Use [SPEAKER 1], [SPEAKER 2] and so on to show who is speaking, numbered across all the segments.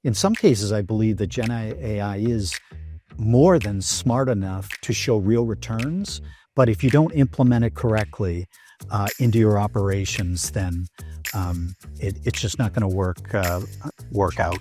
[SPEAKER 1] in some cases, I believe that Gen AI is more than smart enough to show real returns. But if you don't implement it correctly into your operations, then it's just not going to work out.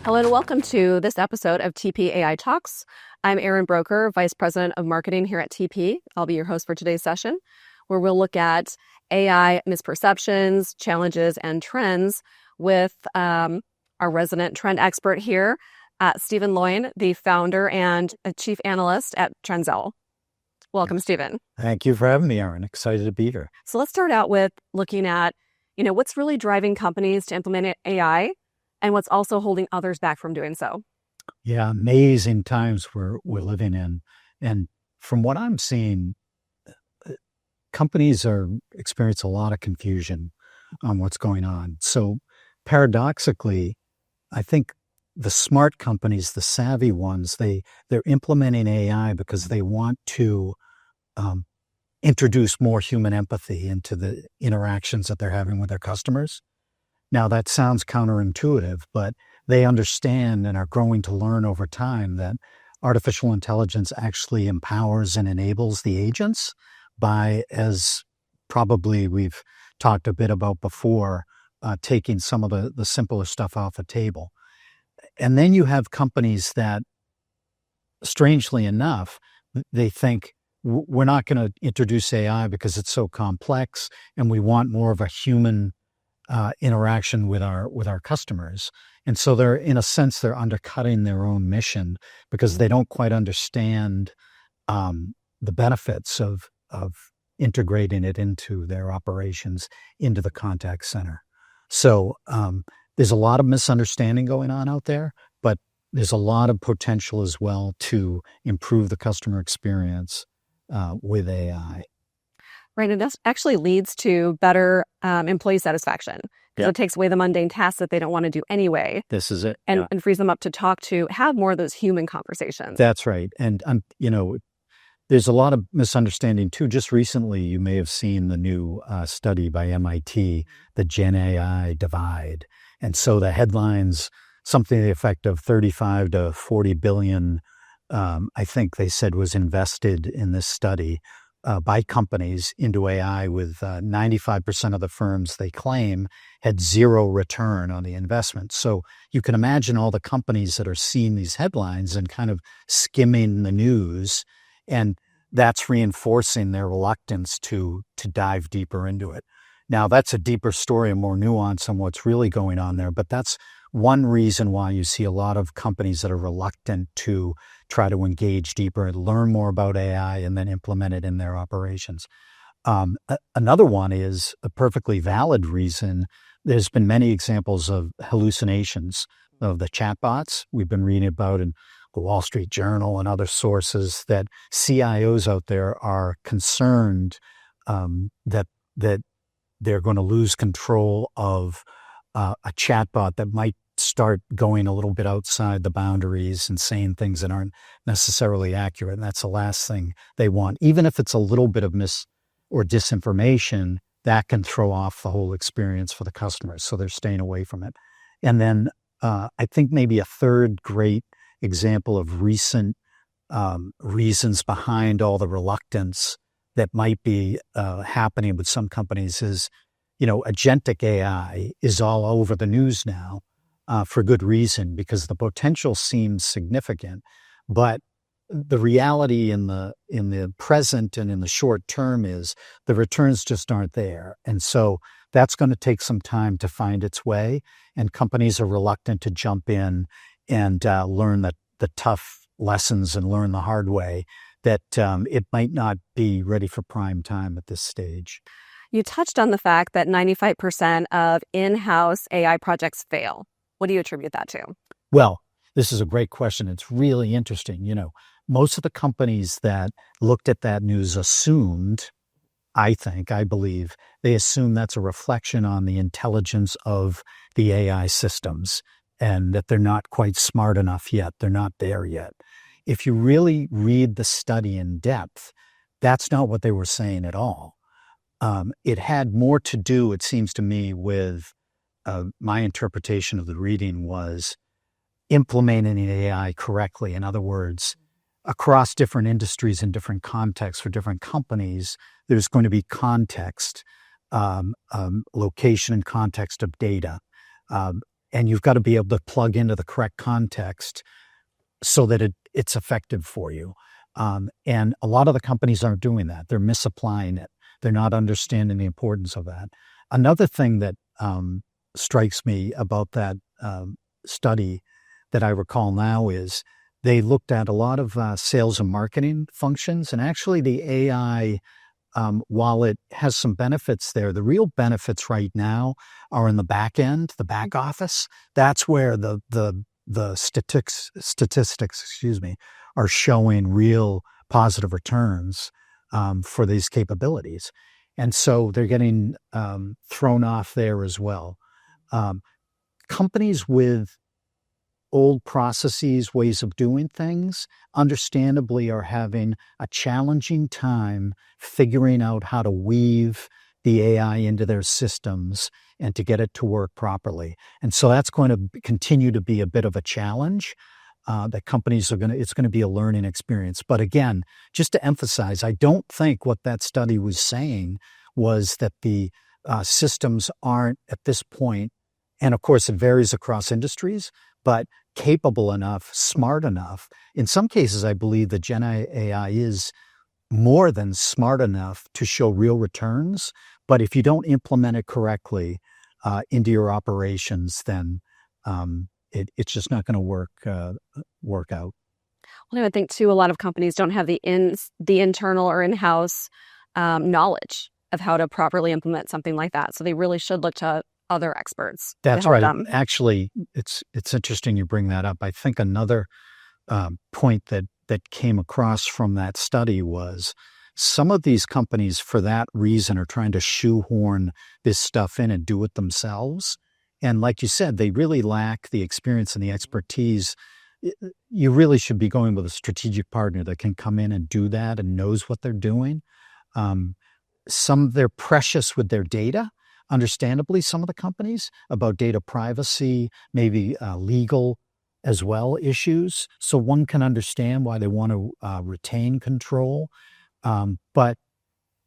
[SPEAKER 2] Hello and welcome to this episode of TP.ai Talks. I'm Erin Broecker, Vice President of Marketing here at TP. I'll be your host for today's session, where we'll look at AI misperceptions, challenges, and trends with our resident trend expert here, Stephen Loynd, the founder and Chief Analyst at Trendzel. Welcome, Stephen.
[SPEAKER 1] Thank you for having me, Erin. Excited to be here.
[SPEAKER 2] So let's start out with looking at, what's really driving companies to implement AI and what's also holding others back from doing so.
[SPEAKER 1] Yeah, amazing times we're living in. And from what I'm seeing, companies are experiencing a lot of confusion on what's going on. So paradoxically, I think the smart companies, the savvy ones, they're implementing AI because they want to introduce more human empathy into the interactions that they're having with their customers. Now, that sounds counterintuitive, but they understand and are growing to learn over time that artificial intelligence actually empowers and enables the agents by, as probably we've talked a bit about before, taking some of the simpler stuff off the table. And then you have companies that, strangely enough, they think, we're not going to introduce AI because it's so complex and we want more of a human interaction with our customers. And so they're, in a sense, they're undercutting their own mission because they don't quite understand the benefits of integrating it into their operations, into the contact center. So there's a lot of misunderstanding going on out there, but there's a lot of potential as well to improve the customer experience with AI.
[SPEAKER 2] Right, and this actually leads to better employee satisfaction because it takes away the mundane tasks that they don't want to do anyway.
[SPEAKER 1] This is it.
[SPEAKER 2] And frees them up to have more of those human conversations.
[SPEAKER 1] That's right. And, there's a lot of misunderstanding too. Just recently, you may have seen the new study by MIT, the Gen AI divide. And so the headlines, something to the effect of 35 to 40 billion, I think they said was invested in this study by companies into AI, with 95% of the firms they claim had zero return on the investment. So you can imagine all the companies that are seeing these headlines and kind of skimming the news, and that's reinforcing their reluctance to dive deeper into it. Now, that's a deeper story and more nuance on what's really going on there, but that's one reason why you see a lot of companies that are reluctant to try to engage deeper and learn more about AI and then implement it in their operations. Another one is a perfectly valid reason. There's been many examples of hallucinations of the chatbots we've been reading about in the Wall Street Journal and other sources, that CIOs out there are concerned that they're going to lose control of a chatbot that might start going a little bit outside the boundaries and saying things that aren't necessarily accurate. And that's the last thing they want. Even if it's a little bit of mis or disinformation, that can throw off the whole experience for the customers. So they're staying away from it. And then I think maybe a third great example of recent reasons behind all the reluctance that might be happening with some companies is, agentic AI is all over the news now. For good reason, because the potential seems significant, but the reality in the present and in the short term is the returns just aren't there. And so that's going to take some time to find its way, and companies are reluctant to jump in and learn the tough lessons and learn the hard way that it might not be ready for prime time at this stage.
[SPEAKER 2] You touched on the fact that 95% of in-house AI projects fail. What do you attribute that to?
[SPEAKER 1] Well, this is a great question. It's really interesting. Most of the companies that looked at that news assumed, I believe, they assume that's a reflection on the intelligence of the AI systems and that they're not quite smart enough yet. They're not there yet. if you really read the study in depth, that's not what they were saying at all. It had more to do, it seems to me, with my interpretation of the reading was implementing AI correctly. In other words, across different industries and different contexts for different companies, there's going to be context, location and context of data. And you've got to be able to plug into the correct context so that it's effective for you. And a lot of the companies aren't doing that. They're misapplying it. They're not understanding the importance of that. Another thing that strikes me about that study that I recall now is they looked at a lot of sales and marketing functions, and actually the AI, while it has some benefits there, the real benefits right now are in the back end, the back office. That's where the statistics, are showing real positive returns for these capabilities. And so they're getting thrown off there as well. Companies with old processes, ways of doing things, understandably are having a challenging time figuring out how to weave the AI into their systems and to get it to work properly. And so that's going to continue to be a bit of a challenge that companies it's going to be a learning experience. But again, just to emphasize, I don't think what that study was saying was that the systems aren't at this point, and of course it varies across industries, but capable enough, smart enough. In some cases, I believe that Gen AI is more than smart enough to show real returns. But if you don't implement it correctly into your operations, then it's just not going to work out.
[SPEAKER 2] Well, I would think too, a lot of companies don't have the internal or in-house knowledge of how to properly implement something like that. So they really should look to other experts.
[SPEAKER 1] That's right. Actually, it's interesting you bring that up. I think another point that came across from that study was some of these companies, for that reason, are trying to shoehorn this stuff in and do it themselves. And like you said, they really lack the experience and the expertise. You really should be going with a strategic partner that can come in and do that and knows what they're doing. They're precious with their data. Understandably, some of the companies about data privacy, maybe legal as well issues. So one can understand why they want to retain control. But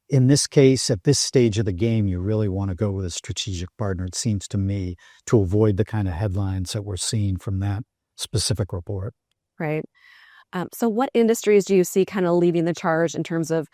[SPEAKER 1] in this case, at this stage of the game, you really want to go with a strategic partner, it seems to me, to avoid the kind of headlines that we're seeing from that specific report.
[SPEAKER 2] Right. So what industries do you see kind of leading the charge in terms of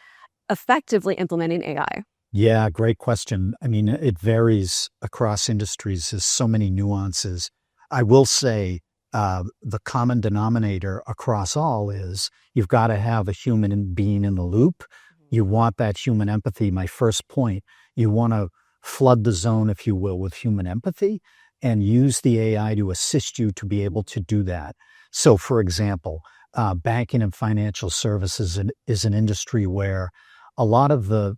[SPEAKER 2] effectively implementing AI?
[SPEAKER 1] Yeah, great question. I mean, it varies across industries. There's so many nuances. I will say the common denominator across all is you've got to have a human being in the loop. You want that human empathy. My first point, you want to flood the zone, if you will, with human empathy and use the AI to assist you to be able to do that. So, for example, banking and financial services is an industry where a lot of the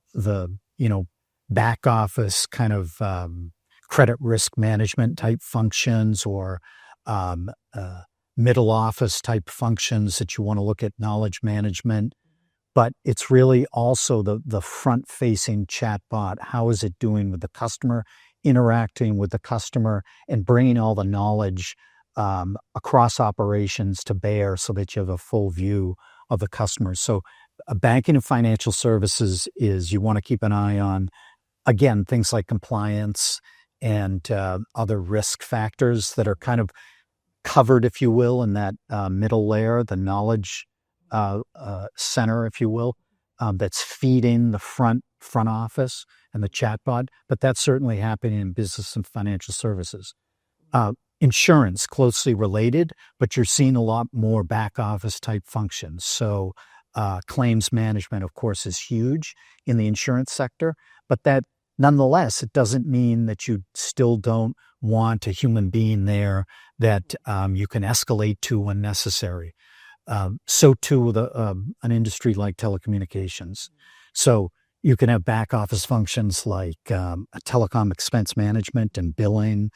[SPEAKER 1] back office kind of credit risk management type functions or middle office type functions that you want to look at, knowledge management. But it's really also the front-facing chatbot. How is it doing with the customer, interacting with the customer, and bringing all the knowledge across operations to bear so that you have a full view of the customer. So banking and financial services is you want to keep an eye on, again, things like compliance and other risk factors that are kind of covered, if you will, in that middle layer, the knowledge center, if you will, that's feeding the front office and the chatbot. But that's certainly happening in business and financial services. Insurance, closely related, but you're seeing a lot more back office type functions. So claims management, of course, is huge in the insurance sector, but that nonetheless, it doesn't mean that you still don't want a human being there that you can escalate to when necessary. So too with an industry like telecommunications. So you can have back office functions like telecom expense management and billing,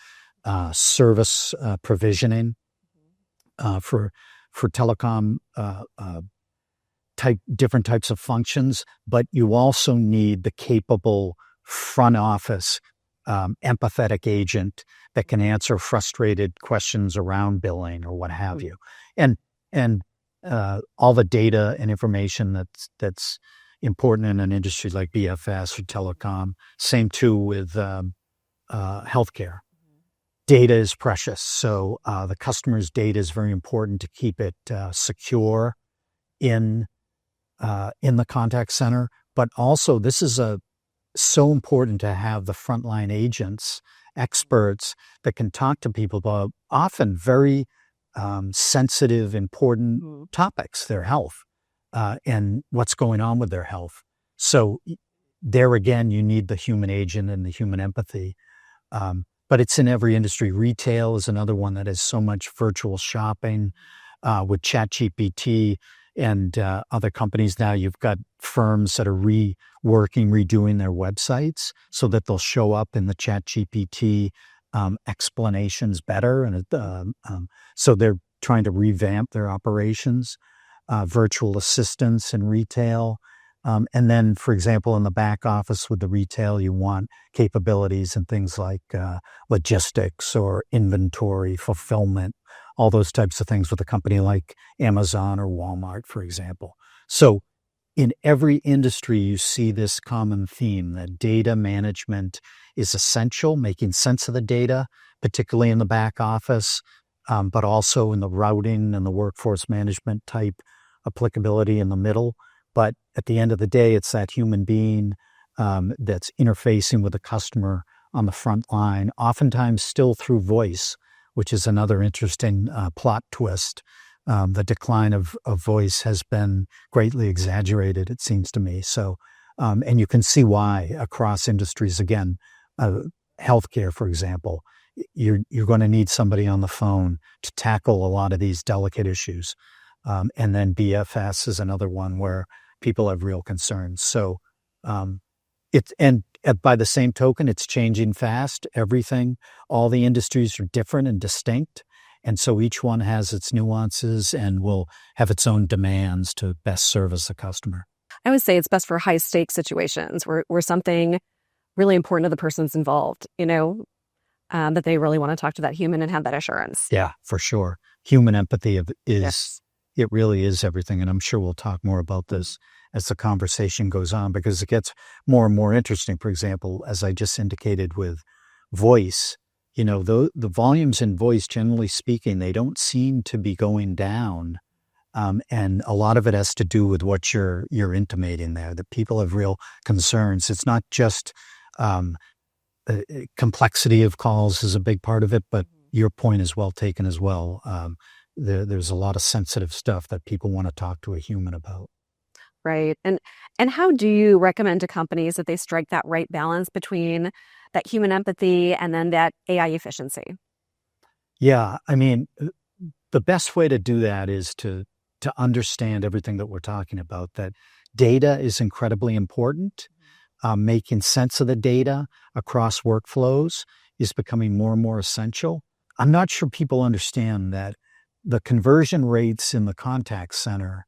[SPEAKER 1] service provisioning for for telecom different types of functions, but you also need the capable front office empathetic agent that can answer frustrated questions around billing or what have you, and all the data and information that's important in an industry like BFS or telecom. Same too with healthcare. Data is precious, so the customer's data is very important to keep it secure in the contact center. But also, this is so important to have the frontline agents, experts that can talk to people about often very sensitive, important topics, their health, and what's going on with their health. So there again, you need the human agent and the human empathy. But it's in every industry. Retail is another one that has so much virtual shopping with ChatGPT and other companies now. You've got firms that are redoing their websites so that they'll show up in the ChatGPT explanations better. And so they're trying to revamp their operations, virtual assistants in retail. And then, for example, in the back office with the retail, you want capabilities and things like logistics or inventory, fulfillment, all those types of things with a company like Amazon or Walmart, for example. So in every industry, you see this common theme that data management is essential, making sense of the data, particularly in the back office, but also in the routing and the workforce management type applicability in the middle. But at the end of the day, it's that human being that's interfacing with the customer on the front line, oftentimes still through voice, which is another interesting plot twist. The decline of voice has been greatly exaggerated, it seems to me. So, and you can see why across industries. Again, healthcare, for example, you're going to need somebody on the phone to tackle a lot of these delicate issues. And then BFS is another one where people have real concerns. So by the same token, it's changing fast. Everything, all the industries are different and distinct. And so each one has its nuances and will have its own demands to best service the customer.
[SPEAKER 2] I would say it's best for high stakes situations where something really important to the person's involved, that they really want to talk to that human and have that assurance.
[SPEAKER 1] Yeah, for sure. Human empathy is...
[SPEAKER 2] Yes.
[SPEAKER 1] It really is everything. And I'm sure we'll talk more about this as the conversation goes on, because it gets more and more interesting. For example, as I just indicated with voice, the volumes in voice, generally speaking, they don't seem to be going down. And a lot of it has to do with what you're intimating there, that people have real concerns. It's not just complexity of calls is a big part of it, but your point is well taken as well. There's a lot of sensitive stuff that people want to talk to a human about.
[SPEAKER 2] Right. And how do you recommend to companies that they strike that right balance between that human empathy and then that AI efficiency?
[SPEAKER 1] Yeah, I mean, the best way to do that is to understand everything that we're talking about, that data is incredibly important. Making sense of the data across workflows is becoming more and more essential. I'm not sure people understand that the conversion rates in the contact center,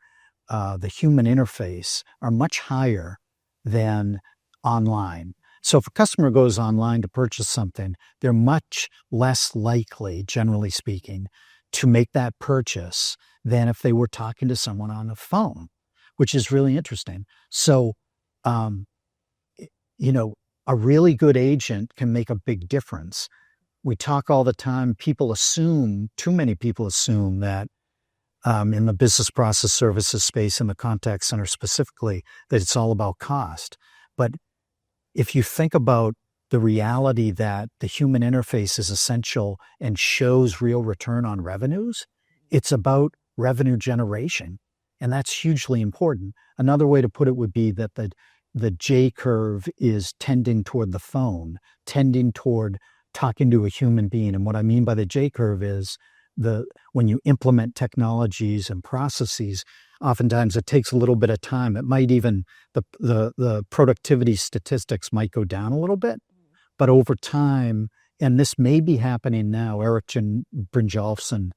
[SPEAKER 1] the human interface, are much higher than online. So if a customer goes online to purchase something, they're much less likely, generally speaking, to make that purchase than if they were talking to someone on the phone, which is really interesting. So, a really good agent can make a big difference. We talk all the time, too many people assume that in the business process services space, in the contact center specifically, that it's all about cost. But if you think about the reality that the human interface is essential and shows real return on revenues, it's about revenue generation. And that's hugely important. Another way to put it would be that the J curve is tending toward the phone, tending toward talking to a human being. And what I mean by the J curve is when you implement technologies and processes, oftentimes it takes a little bit of time. It might even, the productivity statistics might go down a little bit, but over time, and this may be happening now, Erik Brynjolfsson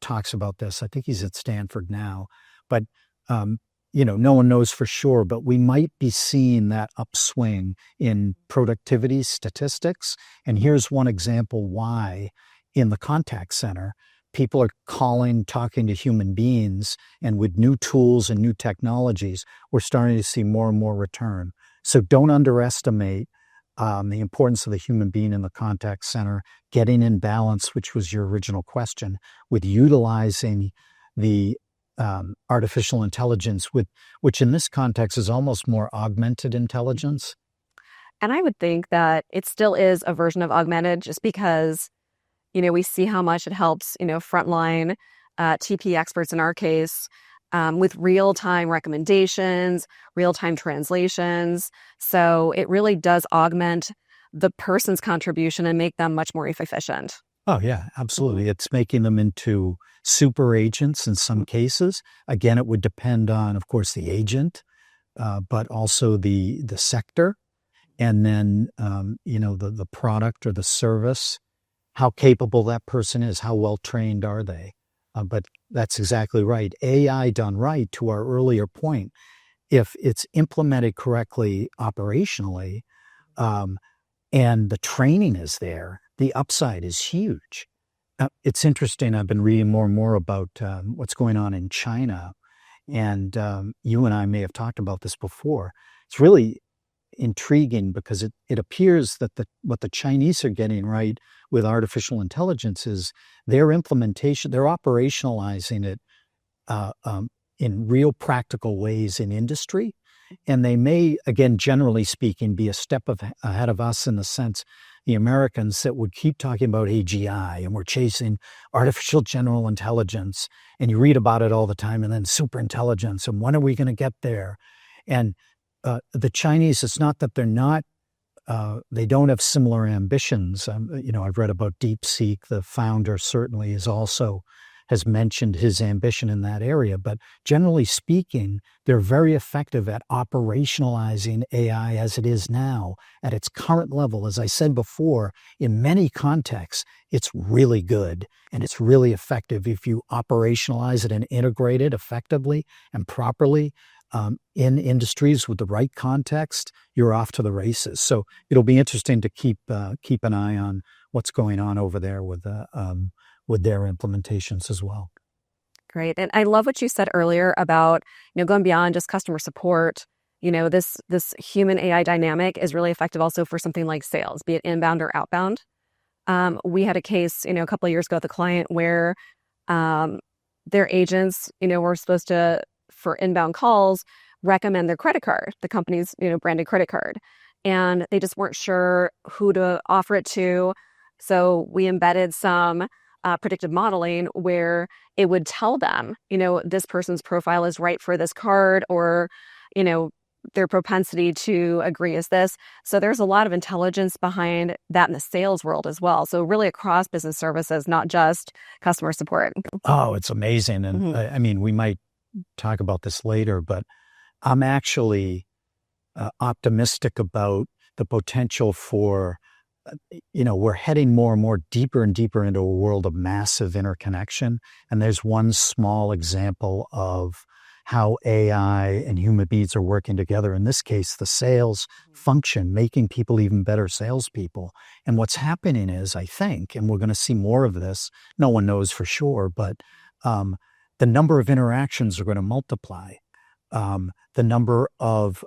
[SPEAKER 1] talks about this. I think he's at Stanford now, but no one knows for sure, but we might be seeing that upswing in productivity statistics. And here's one example why in the contact center, people are calling, talking to human beings, and with new tools and new technologies, we're starting to see more and more return. So don't underestimate the importance of the human being in the contact center, getting in balance, which was your original question, with utilizing the artificial intelligence, which in this context is almost more augmented intelligence.
[SPEAKER 2] And I would think that it still is a version of augmented just because, we see how much it helps, frontline TP experts in our case with real-time recommendations, real-time translations. So it really does augment the person's contribution and make them much more efficient.
[SPEAKER 1] Oh, yeah, absolutely. It's making them into super agents in some cases. Again, it would depend on, of course, the agent, but also the sector, and then, the product or the service, how capable that person is, how well trained are they. But that's exactly right. AI done right, to our earlier point, if it's implemented correctly operationally, and the training is there, the upside is huge. It's interesting. I've been reading more and more about what's going on in China, and you and I may have talked about this before. It's really intriguing because it appears that what the Chinese are getting right with artificial intelligence is their implementation, they're operationalizing it in real practical ways in industry. And they may, again, generally speaking, be a step ahead of us in the sense the Americans that would keep talking about AGI and we're chasing artificial general intelligence. And you read about it all the time, and then super intelligence. And when are we going to get there? And the Chinese, it's not that they're not, they don't have similar ambitions. I've read about DeepSeek. The founder certainly has mentioned his ambition in that area. But generally speaking, they're very effective at operationalizing AI as it is now at its current level. As I said before, in many contexts, it's really good and it's really effective if you operationalize it and integrate it effectively and properly. In industries with the right context, you're off to the races. So it'll be interesting to keep an eye on what's going on over there with their implementations as well.
[SPEAKER 2] Great. And I love what you said earlier about, going beyond just customer support. This human AI dynamic is really effective also for something like sales, be it inbound or outbound. We had a case, a couple of years ago with a client where their agents, were supposed to, for inbound calls, recommend their credit card, the company's, branded credit card. And they just weren't sure who to offer it to. So we embedded some predictive modeling where it would tell them, this person's profile is right for this card, or, their propensity to agree is this. So there's a lot of intelligence behind that in the sales world as well. So really across business services, not just customer support.
[SPEAKER 1] Oh, it's amazing. And I mean, we might talk about this later, but I'm actually optimistic about the potential for, we're heading more and more deeper and deeper into a world of massive interconnection. And there's one small example of how AI and human beings are working together. In this case, the sales function, making people even better salespeople. And what's happening is, I think, and we're going to see more of this, no one knows for sure, but the number of interactions are going to multiply. The number of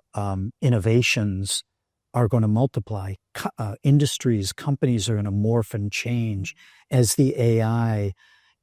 [SPEAKER 1] innovations are going to multiply. Industries, companies are going to morph and change as the AI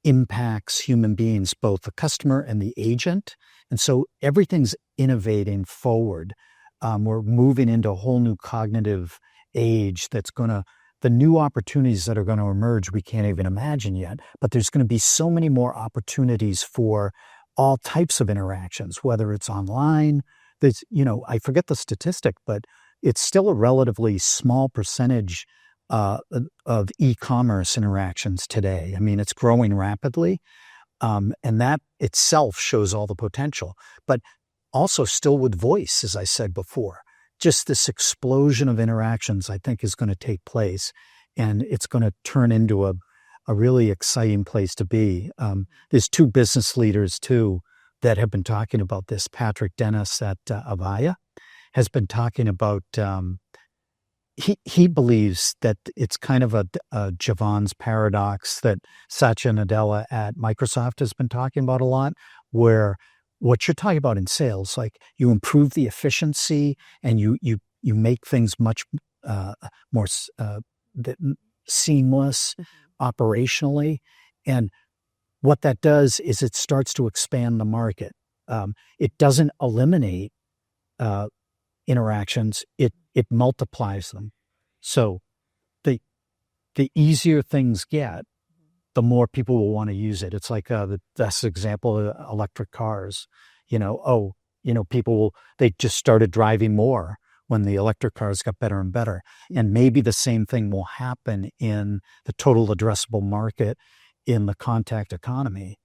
[SPEAKER 1] impacts human beings, both the customer and the agent. And so everything's innovating forward. We're moving into a whole new cognitive age that's going to, the new opportunities that are going to emerge, we can't even imagine yet, but there's going to be so many more opportunities for all types of interactions, whether it's online. There's, I forget the statistic, but it's still a relatively small percentage of e-commerce interactions today. I mean, it's growing rapidly, and that itself shows all the potential, but also still with voice, as I said before. Just this explosion of interactions, I think, is going to take place, and it's going to turn into a really exciting place to be. There's two business leaders too that have been talking about this. Patrick Dennis at Avaya has been talking about. He believes that it's kind of a Javon's paradox that Satya Nadella at Microsoft has been talking about a lot, where what you're talking about in sales, like you improve the efficiency and you make things much more seamless operationally. And what that does is it starts to expand the market. It doesn't eliminate interactions, it multiplies them. So the easier things get, the more people will want to use it. It's like the best example of electric cars. They just started driving more when the electric cars got better and better. And maybe the same thing will happen in the total addressable market in the contact economy.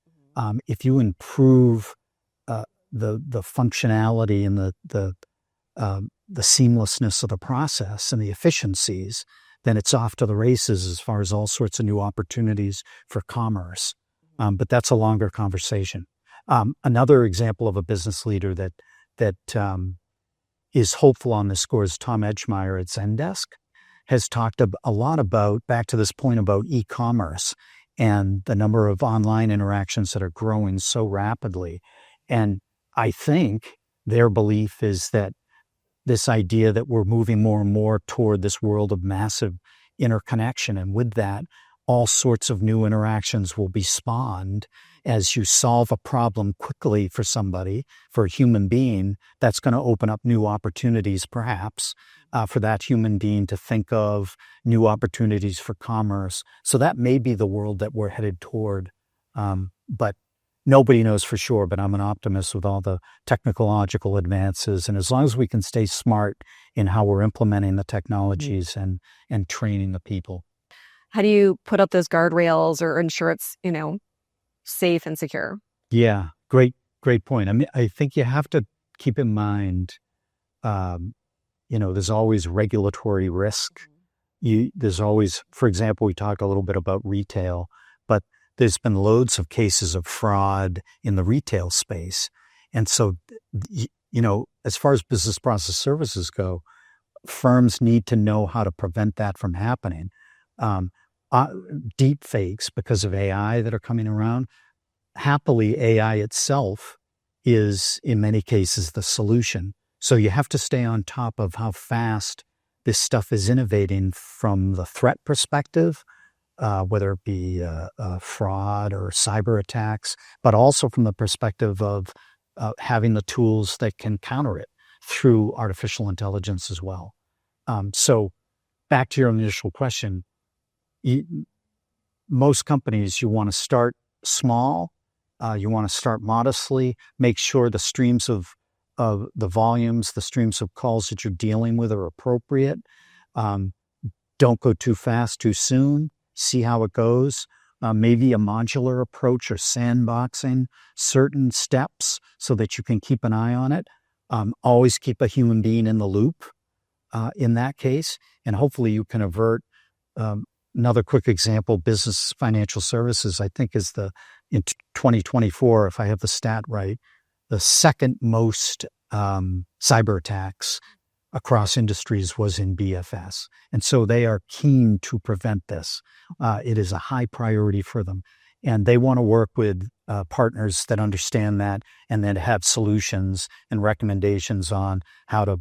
[SPEAKER 1] If you improve the functionality and the seamlessness of the process and the efficiencies, then it's off to the races as far as all sorts of new opportunities for commerce. But that's a longer conversation. Another example of a business leader that is hopeful on this score is Tom Edgemeyer at Zendesk, has talked a lot about, back to this point about e-commerce and the number of online interactions that are growing so rapidly. And I think their belief is that this idea that we're moving more and more toward this world of massive interconnection. And with that, all sorts of new interactions will be spawned as you solve a problem quickly for somebody, for a human being. That's going to open up new opportunities, perhaps, for that human being to think of new opportunities for commerce. So that may be the world that we're headed toward. But nobody knows for sure, but I'm an optimist with all the technological advances. And as long as we can stay smart in how we're implementing the technologies and training the people.
[SPEAKER 2] How do you put up those guardrails or ensure it's, safe and secure?
[SPEAKER 1] Yeah, great point. I mean, I think you have to keep in mind, there's always regulatory risk. There's always, for example, we talked a little bit about retail, but there's been loads of cases of fraud in the retail space. And so, as far as business process services go, firms need to know how to prevent that from happening. Deep fakes, because of AI that are coming around, happily, AI itself is, in many cases, the solution. So you have to stay on top of how fast this stuff is innovating from the threat perspective, whether it be fraud or cyber attacks, but also from the perspective of having the tools that can counter it through artificial intelligence as well. So back to your initial question, most companies, you want to start small, you want to start modestly, make sure the streams of the volumes, the streams of calls that you're dealing with are appropriate. Don't go too fast, too soon. See how it goes. Maybe a modular approach or sandboxing certain steps so that you can keep an eye on it. Always keep a human being in the loop in that case. And hopefully you can avert. Another quick example, business financial services, I think is in 2024, if I have the stat right, the second most cyber attacks across industries was in BFS. And so they are keen to prevent this. It is a high priority for them. And they want to work with partners that understand that and then have solutions and recommendations on how to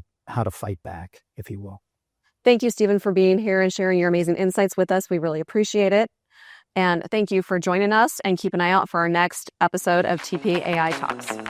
[SPEAKER 1] fight back, if you will.
[SPEAKER 2] Thank you, Stephen, for being here and sharing your amazing insights with us. We really appreciate it. And thank you for joining us, and keep an eye out for our next episode of TP.ai Talks.